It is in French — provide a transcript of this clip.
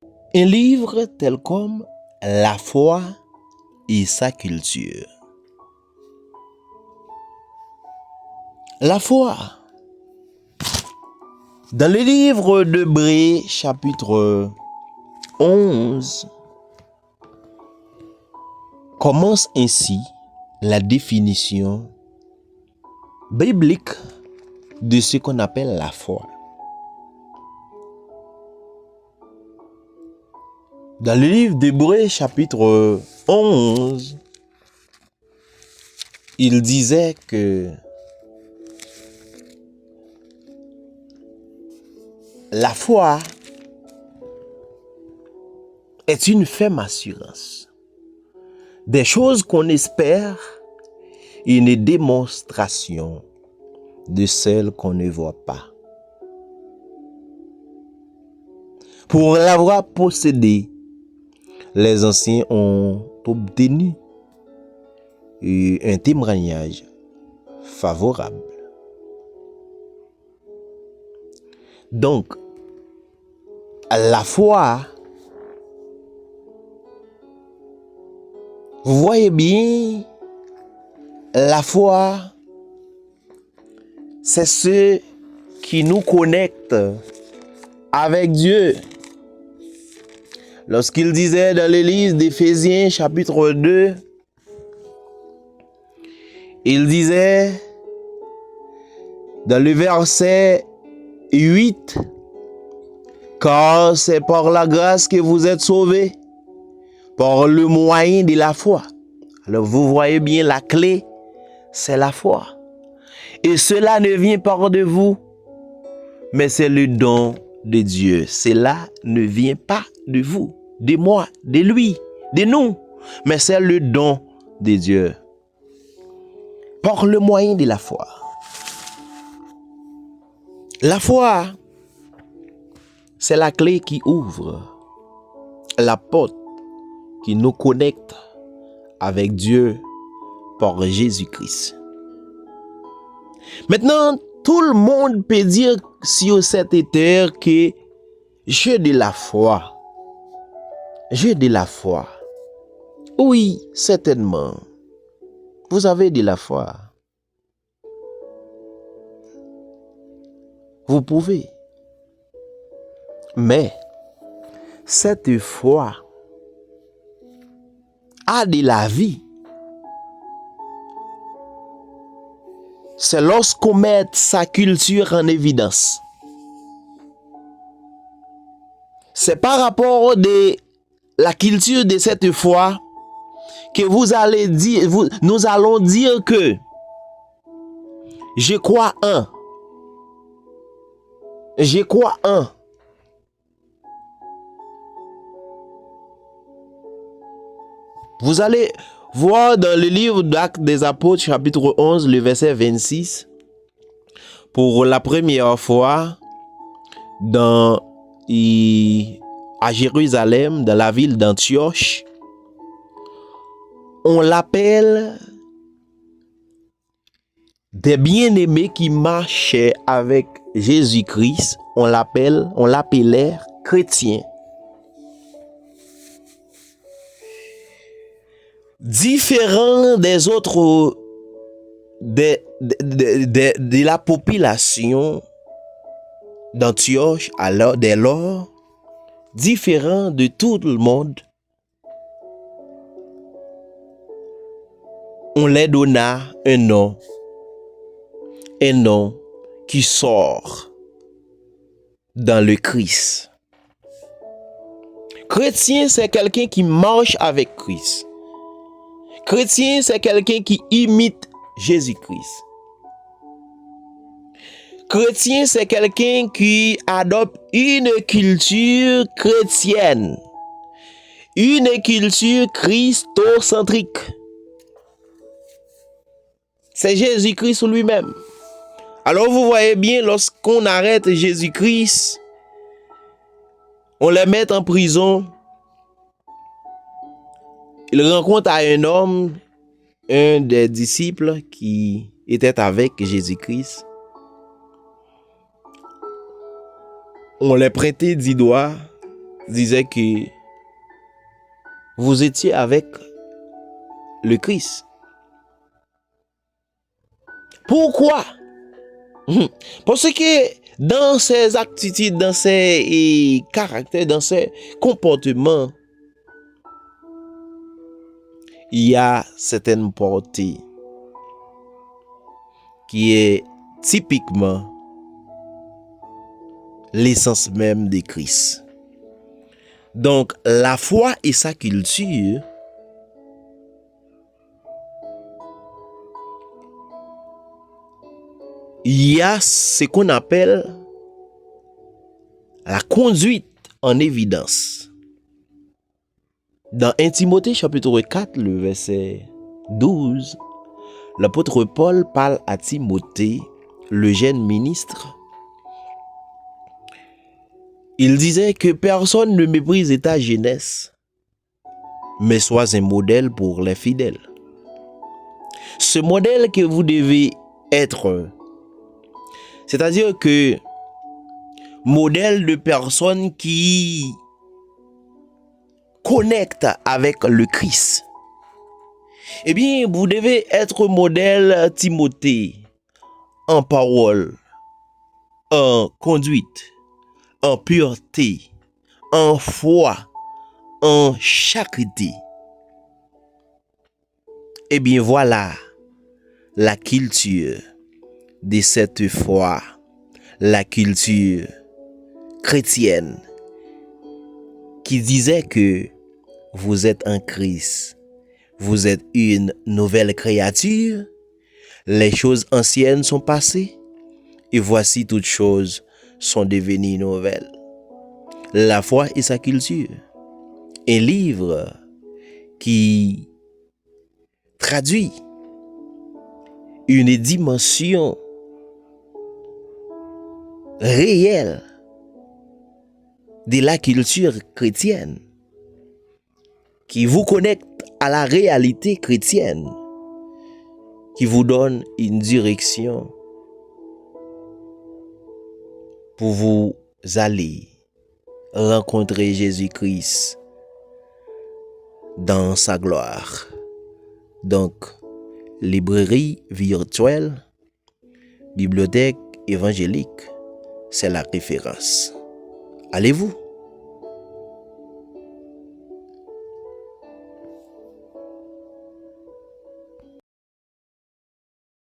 Un livre tel comme La foi et sa culture. La foi. Dans le livre d'Hébreux, chapitre 11, commence ainsi la définition biblique de ce qu'on appelle la foi. Dans le livre d'Hébreux, chapitre 11, il disait que la foi est une ferme assurance des choses qu'on espère et une démonstration de celles qu'on ne voit pas. Pour l'avoir possédé, les anciens ont obtenu un témoignage favorable. Donc, la foi, vous voyez bien, la foi, c'est ce qui nous connecte avec Dieu. Lorsqu'il disait dans le livre d'Éphésiens chapitre 2, il disait dans le verset 8, car c'est par la grâce que vous êtes sauvés, par le moyen de la foi. Alors vous voyez bien, la clé, c'est la foi. Et cela ne vient pas de vous, mais c'est le don de Dieu. Cela ne vient pas de vous, de moi, de lui, de nous, mais c'est le don de Dieu. Par le moyen de la foi. La foi, c'est la clé qui ouvre la porte qui nous connecte avec Dieu par Jésus-Christ. Maintenant, tout le monde peut dire sur cette terre que j'ai de la foi. J'ai de la foi. Oui, certainement. Vous avez de la foi. Vous pouvez. Mais cette foi a de la vie. C'est lorsqu'on met sa culture en évidence. C'est par rapport de la culture de cette foi que nous allons dire que je crois en. Je crois en. Vous allez voir dans le livre d'Actes des Apôtres, chapitre 11, le verset 26, pour la première fois à Jérusalem, dans la ville d'Antioche, on l'appelle des bien-aimés qui marchaient avec Jésus-Christ, on l'appelait chrétiens. Différent des autres de la population d'Antioche dès lors, différent de tout le monde, on leur donna un nom qui sort dans le Christ. Chrétien, c'est quelqu'un qui marche avec Christ. Chrétien, c'est quelqu'un qui imite Jésus-Christ. Chrétien, c'est quelqu'un qui adopte une culture chrétienne, une culture christocentrique. C'est Jésus-Christ lui-même. Alors vous voyez bien, lorsqu'on arrête Jésus-Christ, on le met en prison. Il rencontre un homme, un des disciples qui était avec Jésus-Christ. On les prêtait 10 doigts. disait que vous étiez avec le Christ. Pourquoi? Parce que dans ses attitudes, dans ses caractères, dans ses comportements, il y a certaines portées qui est typiquement l'essence même de Christ. Donc, la foi et sa culture il y a ce qu'on appelle la conduite en évidence. Dans 1 Timothée chapitre 4, le verset 12, l'apôtre Paul parle à Timothée, le jeune ministre. Il disait que personne ne méprise ta jeunesse, mais sois un modèle pour les fidèles. Ce modèle que vous devez être, c'est-à-dire que modèle de personnes qui connectent avec le Christ. Eh bien, vous devez être modèle Timothée en parole, en conduite, en pureté, en foi, en charité. Eh bien, voilà la culture de cette foi, la culture chrétienne qui disait que vous êtes en Christ, vous êtes une nouvelle créature, les choses anciennes sont passées et voici toutes choses sont devenues nouvelles. La foi et sa culture, un livre qui traduit une dimension réelle de la culture chrétienne qui vous connecte à la réalité chrétienne, qui vous donne une direction pour vous aller rencontrer Jésus-Christ dans sa gloire. Donc, librairie virtuelle, bibliothèque évangélique, c'est la référence. Allez-vous?